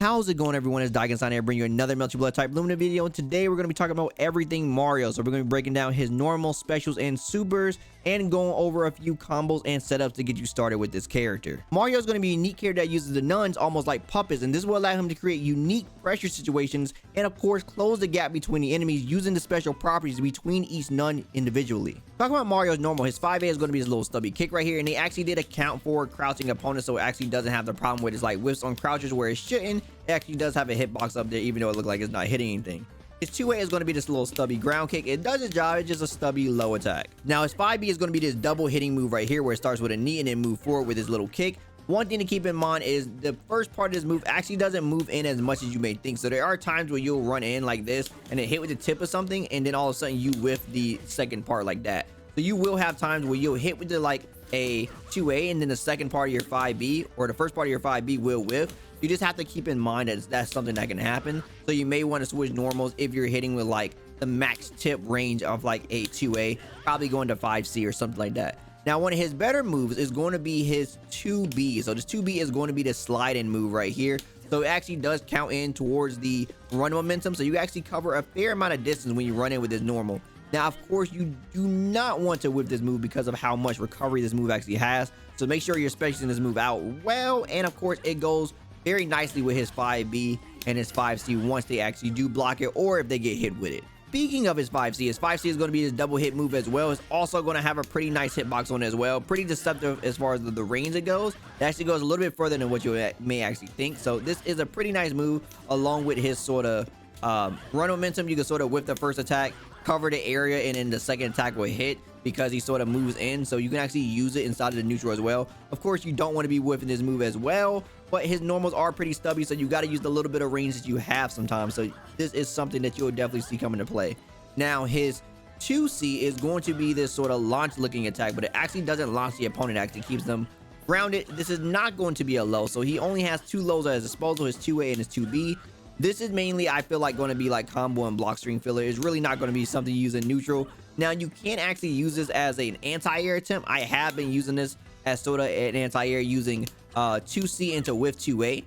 How's it going, everyone? It's Daikin here, bringing you another Melty Blood Type Lumina video. And today we're going to be talking about everything Mario. So we're going to be breaking down his normal, specials, and supers, and going over a few combos and setups to get you started with this character. Mario is going to be a unique character that uses the nuns almost like puppets, and this will allow him to create unique pressure situations and of course close the gap between the enemies using the special properties between each nun individually. Talking about Mario's normal, his 5A is going to be his little stubby kick right here, and they actually did account for crouching opponents, so it actually doesn't have the problem with his like whiffs on crouches where it shouldn't. It actually does have a hitbox up there, even though it looks like it's not hitting anything. His 2A is going to be this little stubby ground kick. It does its job, it's just a stubby low attack. Now his 5B is going to be this double hitting move right here, where it starts with a knee and then move forward with his little kick. One thing to keep in mind is the first part of this move actually doesn't move in as much as you may think. So there are times where you'll run in like this and then hit with the tip of something, and then all of a sudden you whiff the second part like that. So you will have times where you'll hit with the like a 2A and then the second part of your 5B or the first part of your 5B will whiff. You just have to keep in mind that that's something that can happen. So you may want to switch normals if you're hitting with like the max tip range of like a 2A, probably going to 5C or something like that. Now one of his better moves is going to be his 2B. So this 2B is going to be the slide in move right here. So it actually does count in towards the run momentum. So you actually cover a fair amount of distance when you run in with this normal. Now, of course, you do not want to whip this move because of how much recovery this move actually has. So make sure you're spacing this move out well. And of course, it goes very nicely with his 5B and his 5C once they actually do block it or if they get hit with it. Speaking of his 5C is going to be his double hit move as well. It's also going to have a pretty nice hitbox on it as well. Pretty deceptive as far as the range it goes. It actually goes a little bit further than what you may actually think. So this is a pretty nice move along with his sort of run momentum. You can sort of whip the first attack, cover the area, and then the second attack will hit because he sort of moves in, so you can actually use it inside of the neutral as well. Of course, you don't want to be whiffing this move as well, but his normals are pretty stubby, so you got to use the little bit of range that you have sometimes. So this is something that you'll definitely see come into play. Now his 2C is going to be this sort of launch looking attack, but it actually doesn't launch the opponent, it actually keeps them grounded. This is not going to be a low, so he only has two lows at his disposal, his 2A and his 2B. This is mainly, I feel like, going to be like combo and block string filler. It's really not going to be something you use in neutral. Now, you can actually use this as an anti-air attempt. I have been using this as sort of an anti-air using 2C into whiff 2A.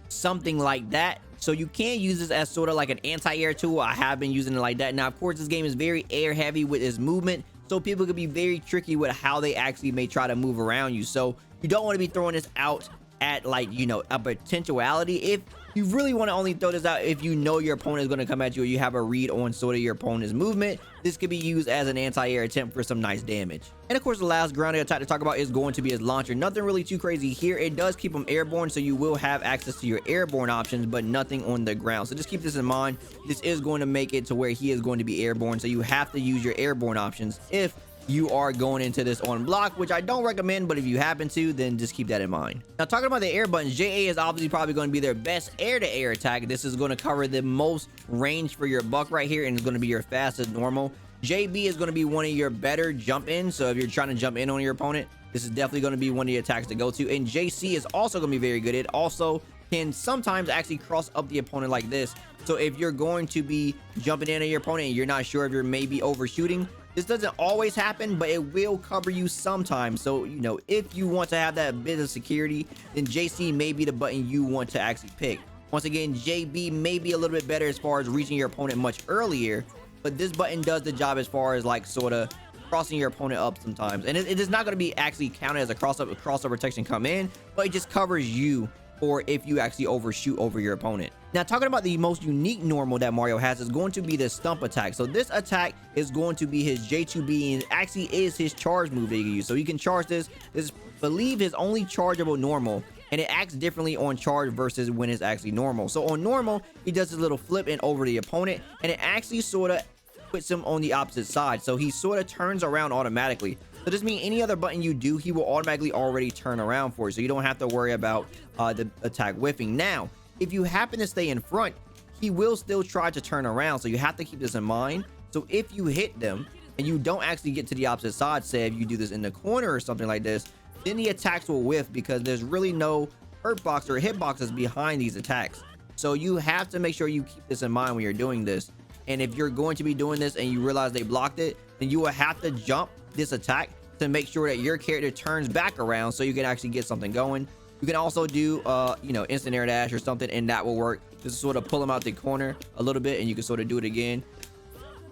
Something like that. So you can use this as sort of like an anti-air tool. I have been using it like that. Now, of course, this game is very air heavy with its movement, so people could be very tricky with how they actually may try to move around you. So you don't want to be throwing this out at like, you know, a potentiality. If you really want to only throw this out if you know your opponent is going to come at you or you have a read on sort of your opponent's movement, this could be used as an anti-air attempt for some nice damage. And of course, the last grounded attack to talk about is going to be his launcher. Nothing really too crazy here. It does keep him airborne, so you will have access to your airborne options, but nothing on the ground. So just keep this in mind. This is going to make it to where he is going to be airborne, so you have to use your airborne options if you are going into this on block, which I don't recommend, but if you happen to, then just keep that in mind. Now, talking about the air buttons, JA is obviously probably going to be their best air-to-air attack. This is going to cover the most range for your buck right here, and it's going to be your fastest normal. JB is going to be one of your better jump in, so if you're trying to jump in on your opponent, this is definitely going to be one of the attacks to go to. And JC is also going to be very good. It also can sometimes actually cross up the opponent like this. So if you're going to be jumping in on your opponent and you're not sure if you're maybe overshooting, this doesn't always happen, but it will cover you sometimes. So, you know, if you want to have that bit of security, then JC may be the button you want to actually pick. Once again, JB may be a little bit better as far as reaching your opponent much earlier, but this button does the job as far as like sort of crossing your opponent up sometimes. And it is not going to be actually counted as a crossover protection come in, but it just covers you or if you actually overshoot over your opponent. Now, talking about the most unique normal that Mario has is going to be the stump attack. So this attack is going to be his J2B, and it actually is his charge move that you can use. So you can charge this. This is, I believe, his only chargeable normal, and it acts differently on charge versus when it's actually normal. So on normal, he does his little flip in over the opponent, and it actually sort of puts him on the opposite side. So he sort of turns around automatically. So this means any other button you do, he will automatically already turn around for you. So you don't have to worry about the attack whiffing. Now, if you happen to stay in front, he will still try to turn around. So you have to keep this in mind. So if you hit them and you don't actually get to the opposite side, say if you do this in the corner or something like this, then the attacks will whiff because there's really no hurt box or hit boxes behind these attacks. So you have to make sure you keep this in mind when you're doing this. And if you're going to be doing this and you realize they blocked it, then you will have to jump this attack to make sure that your character turns back around so you can actually get something going. You can also do you know, instant air dash or something, and that will work. Just sort of pull him out the corner a little bit, and you can sort of do it again.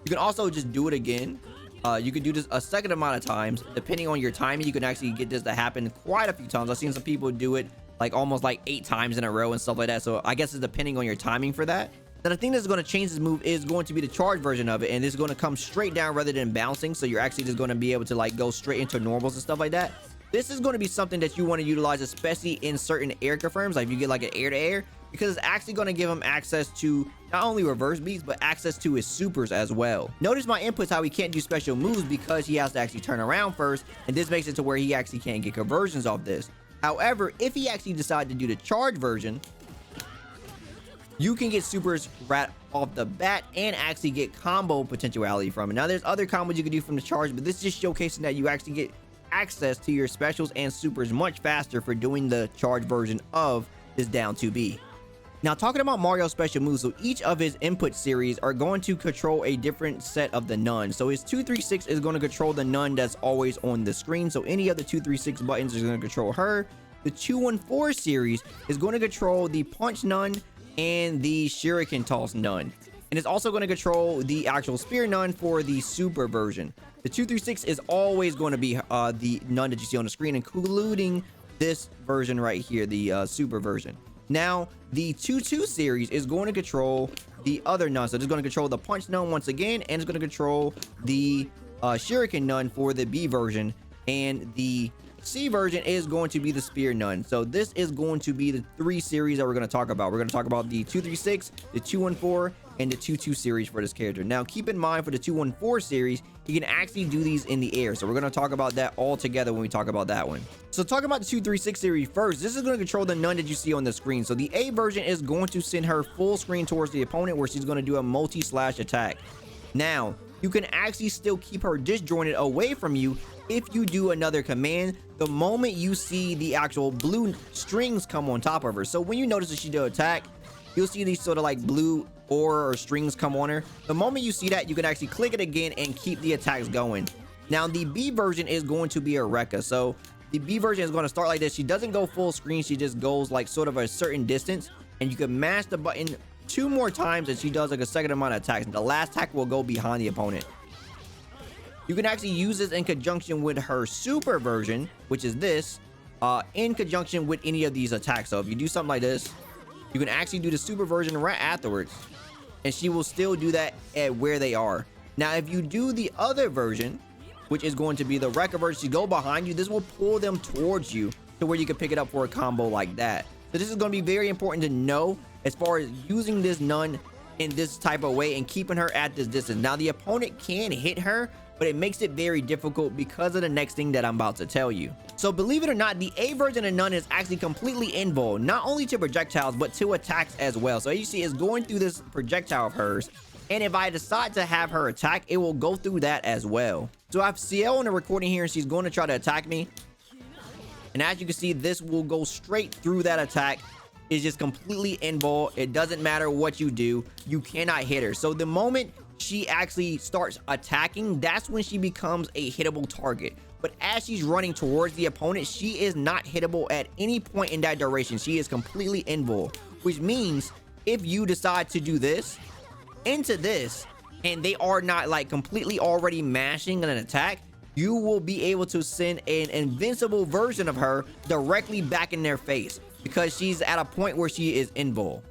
You can also just do it again. You can do this a second amount of times. Depending on your timing, you can actually get this to happen quite a few times. I've seen some people do it like almost like 8 times in a row and stuff like that. So I guess it's depending on your timing for that. Now the thing that's going to change this move is going to be the charge version of it, and this is going to come straight down rather than bouncing. So you're actually just going to be able to like go straight into normals and stuff like that. This is going to be something that you want to utilize, especially in certain air confirms, like if you get like an air to air, because it's actually going to give him access to not only reverse beats, but access to his supers as well. Notice my inputs how he can't do special moves because he has to actually turn around first, and this makes it to where he actually can't get conversions off this. However, if he actually decides to do the charge version, you can get supers right off the bat and actually get combo potentiality from it. Now there's other combos you can do from the charge, but this is just showcasing that you actually get access to your specials and supers much faster for doing the charge version of this down 2B. Now talking about Mario's special moves, so each of his input series are going to control a different set of the none. So his 236 is going to control the none that's always on the screen, so any of the 236 buttons is going to control her. The 214 series is going to control the punch none and the shuriken toss none, and it's also going to control the actual spear none for the super version. The 236 is always going to be the none that you see on the screen, including this version right here, the super version. Now the 2-2 series is going to control the other none, so it's going to control the punch none once again, and it's going to control the shuriken none for the B version, and the C version is going to be the spear none. So this is going to be the 3 series that we're going to talk about. We're going to talk about the 236, the 214, and the 2-2 series for this character. Now keep in mind, for the 214 series, you can actually do these in the air, so we're going to talk about that all together when we talk about that one. So talking about the 236 series first, this is going to control the none that you see on the screen. So the A version is going to send her full screen towards the opponent, where she's going to do a multi-slash attack. Now you can actually still keep her disjointed away from you if you do another command the moment you see the actual blue strings come on top of her. So when you notice that she do attack, you'll see these sort of like blue aura or strings come on her. The moment you see that, you can actually click it again and keep the attacks going. Now the B version is going to be a Rekka. So the B version is going to start like this. She doesn't go full screen, she just goes like sort of a certain distance, and you can mash the button 2 more times and she does like a second amount of attacks. The last attack will go behind the opponent. You can actually use this in conjunction with her super version, which is this, in conjunction with any of these attacks. So if you do something like this, you can actually do the super version right afterwards, and she will still do that at where they are. Now if you do the other version, which is going to be the Rekka version, you go behind you, this will pull them towards you to where you can pick it up for a combo like that. So this is going to be very important to know as far as using this none in this type of way and keeping her at this distance. Now the opponent can hit her, but it makes it very difficult because of the next thing that I'm about to tell you. So believe it or not, the A version of none is actually completely invulnerable, not only to projectiles, but to attacks as well. So as you see, it's going through this projectile of hers, and if I decide to have her attack, it will go through that as well. So I have CL on the recording here, and she's going to try to attack me, and as you can see, this will go straight through that attack. It's just completely invulnerable. It doesn't matter what you do, you cannot hit her. So the moment she actually starts attacking, that's when she becomes a hittable target. But as she's running towards the opponent, she is not hittable at any point in that duration. She is completely invulnerable, which means if you decide to do this into this and they are not like completely already mashing an attack, you will be able to send an invincible version of her directly back in their face, because she's at a point where she is invulnerable.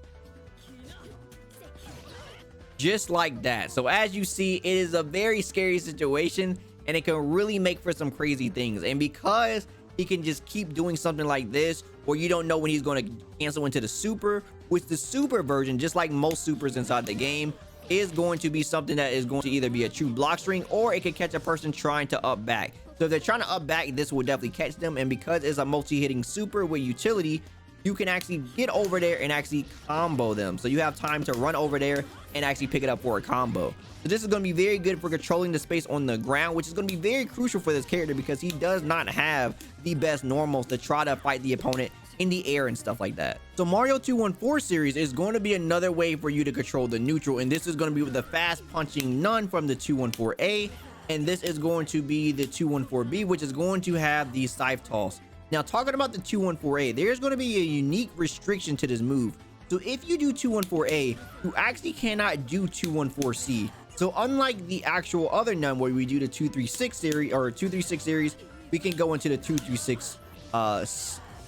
Just like that. So as you see, it is a very scary situation, and it can really make for some crazy things. And because he can just keep doing something like this, or you don't know when he's going to cancel into the super, which the super version, just like most supers inside the game, is going to be something that is going to either be a true block string, or it could catch a person trying to up back. So if they're trying to up back, this will definitely catch them. And because it's a multi-hitting super with utility, you can actually get over there and actually combo them. So you have time to run over there and actually pick it up for a combo. So this is going to be very good for controlling the space on the ground, which is going to be very crucial for this character because he does not have the best normals to try to fight the opponent in the air and stuff like that. So Mario 214 series is going to be another way for you to control the neutral, and this is going to be with the fast punching none from the 214A, and the 214B. So the 214A is going to be the fast punching none from the 214A, and the 214B is going to be the fast punching none from the 214A. So the 214A is going to be another way for you to control the neutral, and this is going to be with the fast punching none from the 214A, And this is going to be the 214B, which is going to have the scythe toss. Now, talking about the 214A, there's going to be a unique restriction to this move. So if you do 214A, you actually cannot do 214C. So unlike the actual other nun where we do the 236 series or 236 series, we can go into the 236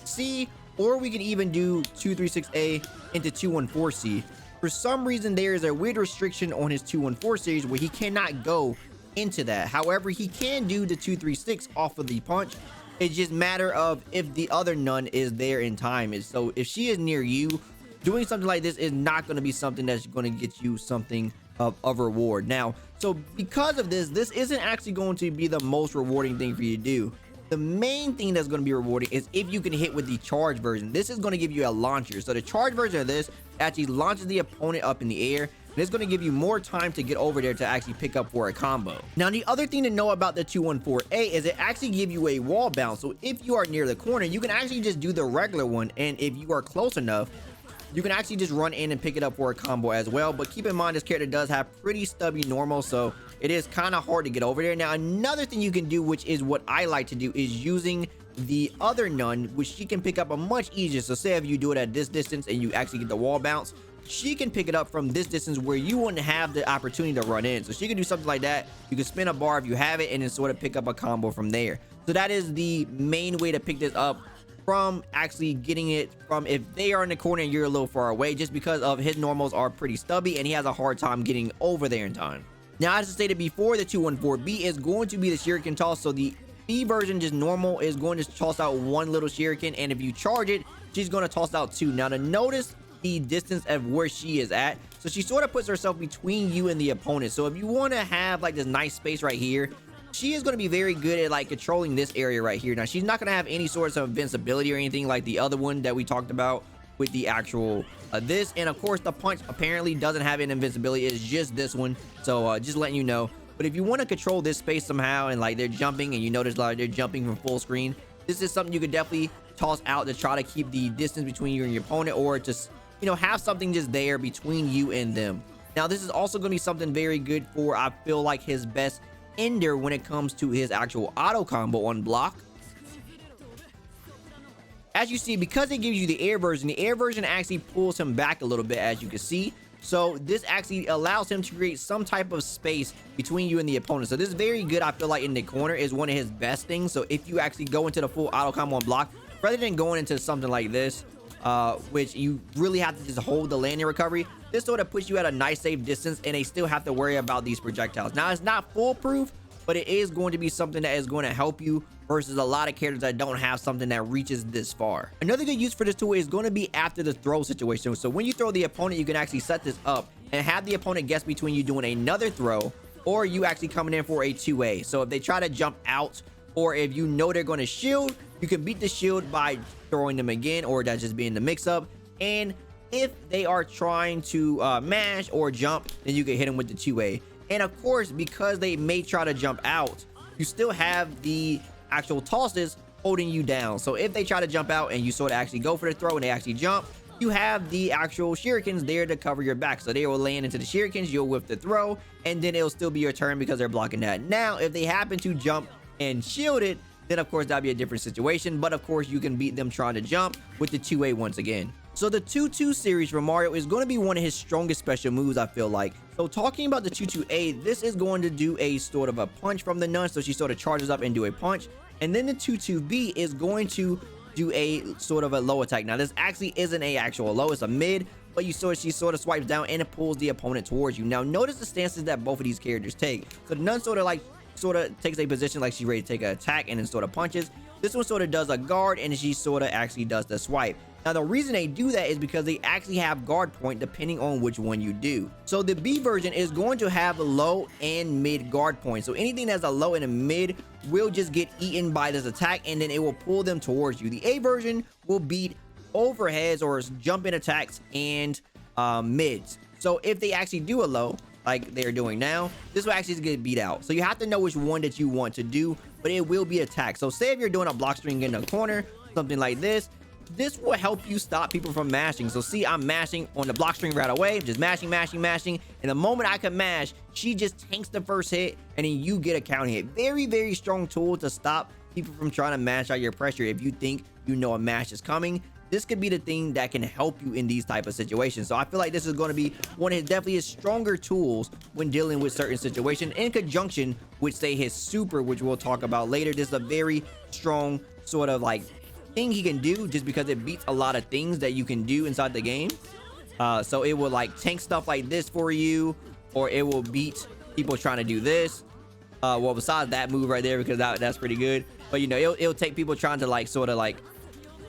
C, or we can even do 236A into 214C. For some reason, there is a weird restriction on his 214 series where he cannot go into that. However, he can do the 236 off of the punch. It's just a matter of if the other nun is there in time. So if she is near you, doing something like this is not going to be something that's going to get you something of reward. Now, so because of this, this isn't actually going to be the most rewarding thing for you to do. The main thing that's going to be rewarding is if you can hit with the charge version. This is going to give you a launcher. So the charge version of this actually launches the opponent up in the air, and it's going to give you more time to get over there to actually pick up for a combo. Now, the other thing to know about the 214A is it actually gives you a wall bounce. So if you are near the corner, you can actually just do the regular one, and if you are close enough, you can actually just run in and pick it up for a combo as well. But keep in mind, this character does have pretty stubby normal, so it is kind of hard to get over there. Now, another thing you can do, which is what I like to do, is using the other nun, which she can pick up a much easier. So say if you do it at this distance and you actually get the wall bounce, she can pick it up from this distance where you wouldn't have the opportunity to run in. So she can do something like that. You can spin a bar if you have it and then sort of pick up a combo from there. So that is the main way to pick this up, from actually getting it from if they are in the corner and you're a little far away, just because of his normals are pretty stubby and he has a hard time getting over there in time. Now, as I stated before, the 214B is going to be the shuriken toss. So the B version, just normal, is going to toss out one little shuriken, and if you charge it, she's going to toss out two. Now, to notice the distance of where she is at, so she sort of puts herself between you and the opponent. So if you want to have like this nice space right here, she is going to be very good at like controlling this area right here. Now, she's not going to have any sorts of invincibility or anything like the other one that we talked about with the actual this. And of course, the punch apparently doesn't have an invincibility. It's just this one. So just letting you know. But if you want to control this space somehow, and like they're jumping and you notice like they're jumping from full screen, this is something you could definitely toss out to try to keep the distance between you and your opponent, or just, you know, have something just there between you and them. Now, this is also going to be something very good for, I feel like, his best ender when it comes to his actual auto combo on block. As you see, because it gives you the air version actually pulls him back a little bit, as you can see. So this actually allows him to create some type of space between you and the opponent. So this is very good. I feel like in the corner is one of his best things. So if you actually go into the full auto combo on block, rather than going into something like this, which you really have to just hold the landing recovery, this sort of puts you at a nice safe distance, and they still have to worry about these projectiles. Now, it's not foolproof, but it is going to be something that is going to help you versus a lot of characters that don't have something that reaches this far. Another good use for this tool is going to be after the throw situation. So when you throw the opponent, you can actually set this up and have the opponent guess between you doing another throw or you actually coming in for a 2A. So if they try to jump out, or if you know they're going to shield, you can beat the shield by throwing them again, or that just being the mix-up. And if they are trying to mash or jump, then you can hit them with the 2A. And of course, because they may try to jump out, you still have the actual tosses holding you down. So if they try to jump out and you sort of actually go for the throw and they actually jump, you have the actual shurikens there to cover your back. So they will land into the shurikens, you'll whip the throw, and then it'll still be your turn because they're blocking that. Now, if they happen to jump and shield it, then of course that'll be a different situation. But of course, you can beat them trying to jump with the 2A once again. So the 2-2 series for Mario is going to be one of his strongest special moves, I feel like. So talking about the 2-2A, this is going to do a sort of a punch from the nun. So she sort of charges up and do a punch. And then the 2-2B is going to do a sort of a low attack. Now, this actually isn't a actual low, it's a mid, but she sort of swipes down and it pulls the opponent towards you. Now, notice the stances that both of these characters take. So the nun sort of takes a position like she's ready to take an attack and then sort of punches. This one sort of does a guard, and she sort of actually does the swipe. Now, the reason they do that is because they actually have guard point depending on which one you do. So the B version is going to have a low and mid guard point. So anything that's a low and a mid will just get eaten by this attack, and then it will pull them towards you. The A version will beat overheads or jump in attacks and mids. So if they actually do a low, like they're doing now, this will actually get beat out. So you have to know which one that you want to do, but it will be attacked. So say if you're doing a block string in the corner, something like this, this will help you stop people from mashing. So see, I'm mashing on the block string right away, just mashing, and the moment I can mash, she just tanks the first hit, and then you get a counter hit. Very, very strong tool to stop people from trying to mash out your pressure. If you think you know a mash is coming, this could be the thing that can help you in these type of situations. So I feel like this is going to be one of his definitely his stronger tools when dealing with certain situations, in conjunction with, say, his super, which we'll talk about later. This is a very strong sort of like thing he can do, just because it beats a lot of things that you can do inside the game. So it will like tank stuff like this for you, or it will beat people trying to do this. Well, besides that move right there, because that's pretty good. But you know, it'll take people trying to like sort of like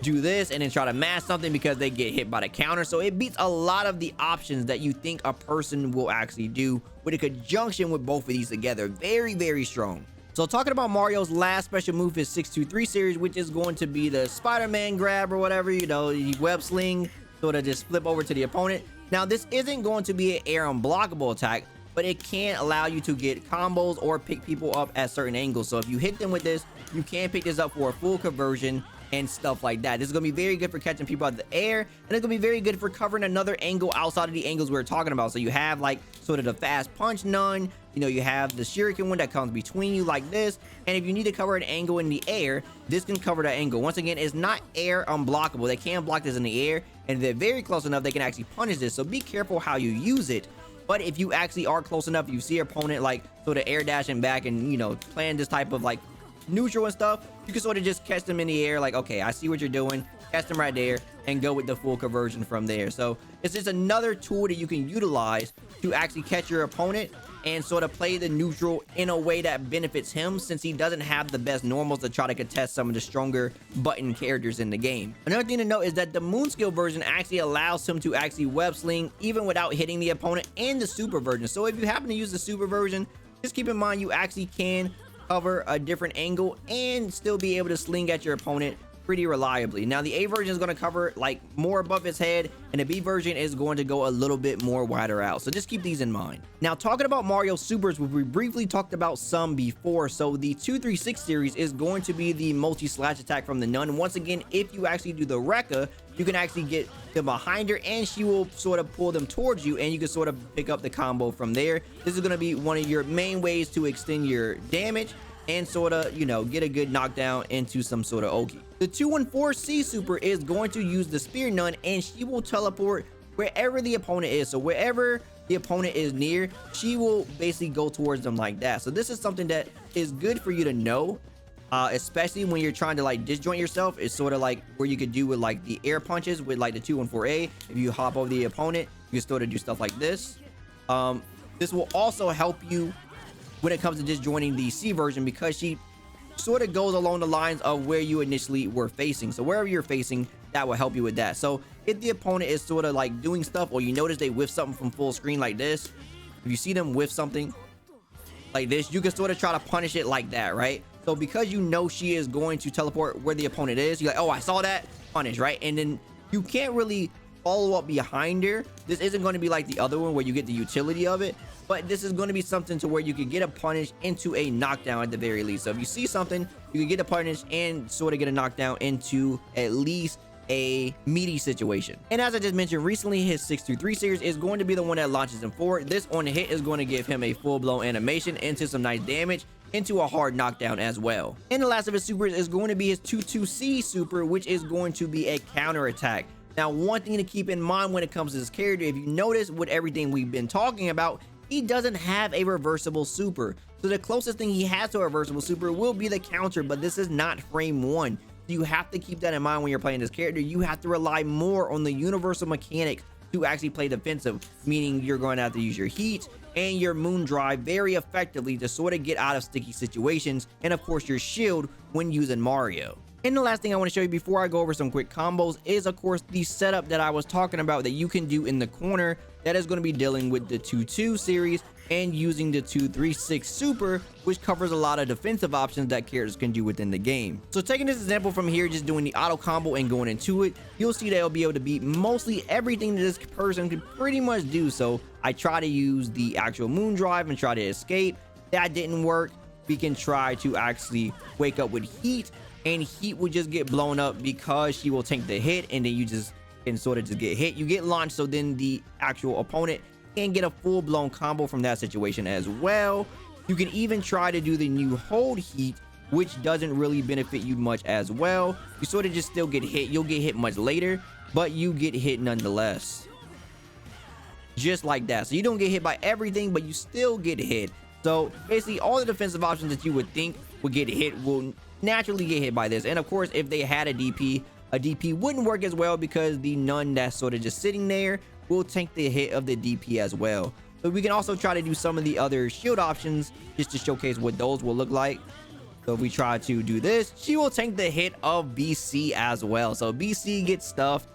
do this and then try to mash something because they get hit by the counter. So it beats a lot of the options that you think a person will actually do with a conjunction with both of these together. Very, very strong. So talking about Mario's last special move, his 623 series, which is going to be the Spider-Man grab or whatever, you know, the web sling, sort of just flip over to the opponent. Now, this isn't going to be an air unblockable attack, but it can allow you to get combos or pick people up at certain angles. So if you hit them with this, you can pick this up for a full conversion and stuff like that. This is going to be very good for catching people out of the air, and it's going to be very good for covering another angle outside of the angles we were talking about. So you have like sort of the fast punch nun, you know, you have the shuriken one that comes between you like this, and if you need to cover an angle in the air, this can cover that angle. Once again, it's not air unblockable. They can block this in the air, and if they're very close enough, they can actually punish this. So be careful how you use it. But if you actually are close enough, you see your opponent like sort of air dashing back and, you know, playing this type of like neutral and stuff, you can sort of just catch them in the air like, okay, I see what you're doing, catch them right there, and go with the full conversion from there. So it's just another tool that you can utilize to actually catch your opponent and sort of play the neutral in a way that benefits him, since he doesn't have the best normals to try to contest some of the stronger button characters in the game. Another thing to note is that the moon skill version actually allows him to actually web sling even without hitting the opponent, and the super version. So if you happen to use the super version, just keep in mind you actually can cover a different angle and still be able to sling at your opponent pretty reliably. Now the A version is going to cover like more above his head, and the B version is going to go a little bit more wider out. So just keep these in mind. Now talking about Mario supers, we briefly talked about some before. So the 236 series is going to be the multi slash attack from the nun. Once again, if you actually do the Rekka, you can actually get them behind her and she will sort of pull them towards you, and you can sort of pick up the combo from there. This is going to be one of your main ways to extend your damage and sort of, you know, get a good knockdown into some sort of Oki. The 214C super is going to use the Spear Nun, and she will teleport wherever the opponent is. So wherever the opponent is near, she will basically go towards them like that. So this is something that is good for you to know, especially when you're trying to like disjoint yourself. It's sort of like where you could do with like the air punches with like the 214A. If you hop over the opponent, you can sort of do stuff like this. This will also help you when it comes to disjoining the C version, because she sort of goes along the lines of where you initially were facing. So wherever you're facing, that will help you with that. So if the opponent is sort of like doing stuff, or you notice they whiff something from full screen like this, if you see them whiff something like this, you can sort of try to punish it like that, right? So because you know she is going to teleport where the opponent is, you're like, oh, I saw that, punish, right? And then you can't really follow up behind her. This isn't going to be like the other one where you get the utility of it, but this is going to be something to where you can get a punish into a knockdown at the very least. So if you see something, you can get a punish and sort of get a knockdown into at least a meaty situation. And as I just mentioned, recently his 623 series is going to be the one that launches him forward. This on the hit is going to give him a full-blown animation into some nice damage, into a hard knockdown as well. And the last of his supers is going to be his 22C super, which is going to be a counter attack. Now, one thing to keep in mind when it comes to this character, if you notice with everything we've been talking about, he doesn't have a reversible super. So the closest thing he has to a reversible super will be the counter, but this is not frame one. So you have to keep that in mind when you're playing this character. You have to rely more on the universal mechanics to actually play defensive, meaning you're going to have to use your heat and your moon drive very effectively to sort of get out of sticky situations, and of course your shield when using Mario. And the last thing I want to show you before I go over some quick combos is, of course, the setup that I was talking about that you can do in the corner. That is going to be dealing with the 2-2 series and using the 2-3-6 super, which covers a lot of defensive options that characters can do within the game. So taking this example from here, just doing the auto combo and going into it, you'll see that it'll be able to beat mostly everything that this person can pretty much do. So I try to use the actual moon drive and try to escape. That didn't work. We can try to actually wake up with heat, and heat will just get blown up because she will tank the hit, and then you just can sort of just get hit. You get launched, so then the actual opponent can get a full-blown combo from that situation as well. You can even try to do the new hold heat, which doesn't really benefit you much as well. You sort of just still get hit. You'll get hit much later, but you get hit nonetheless. Just like that. So you don't get hit by everything, but you still get hit. So basically all the defensive options that you would think would get hit will naturally get hit by this. And of course, if they had a DP wouldn't work as well, because the nun that's sort of just sitting there will tank the hit of the DP as well. But we can also try to do some of the other shield options just to showcase what those will look like. So if we try to do this, she will tank the hit of BC as well. So BC gets stuffed.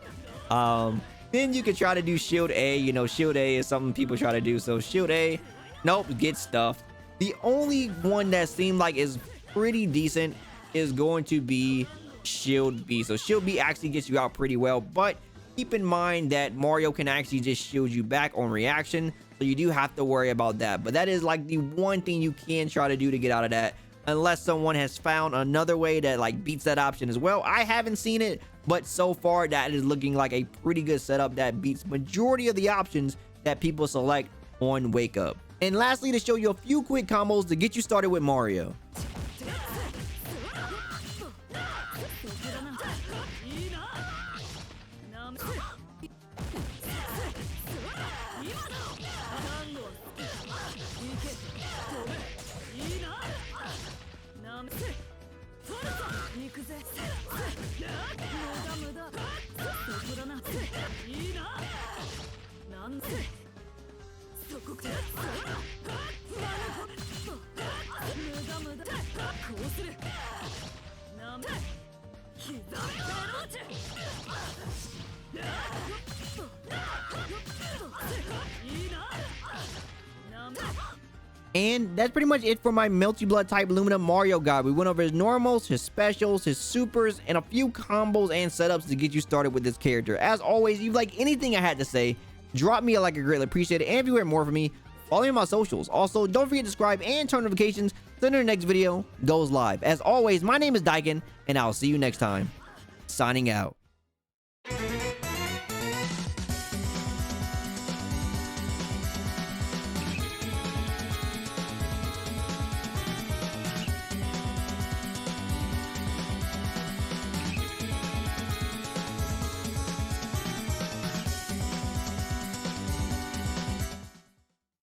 Then you can try to do shield A. You know, shield A is something people try to do. So shield A, nope, gets stuffed. The only one that seemed like is pretty decent is going to be shield B. So shield B actually gets you out pretty well, but keep in mind that Mario can actually just shield you back on reaction. So you do have to worry about that. But that is like the one thing you can try to do to get out of that, unless someone has found another way that like beats that option as well. I haven't seen it, but so far that is looking like a pretty good setup that beats majority of the options that people select on Wake Up. And lastly, to show you a few quick combos to get you started with Mario. And that's pretty much it for my Melty Blood Type Lumina Mario guide. We went over his normals, his specials, his supers, and a few combos and setups to get you started with this character. As always, if you like anything I had to say, drop me a like, I greatly appreciate it. And if you want more from me, follow me on my socials. Also, don't forget to subscribe and turn notifications so the next video goes live. As always, my name is Daikin, and I'll see you next time. Signing out.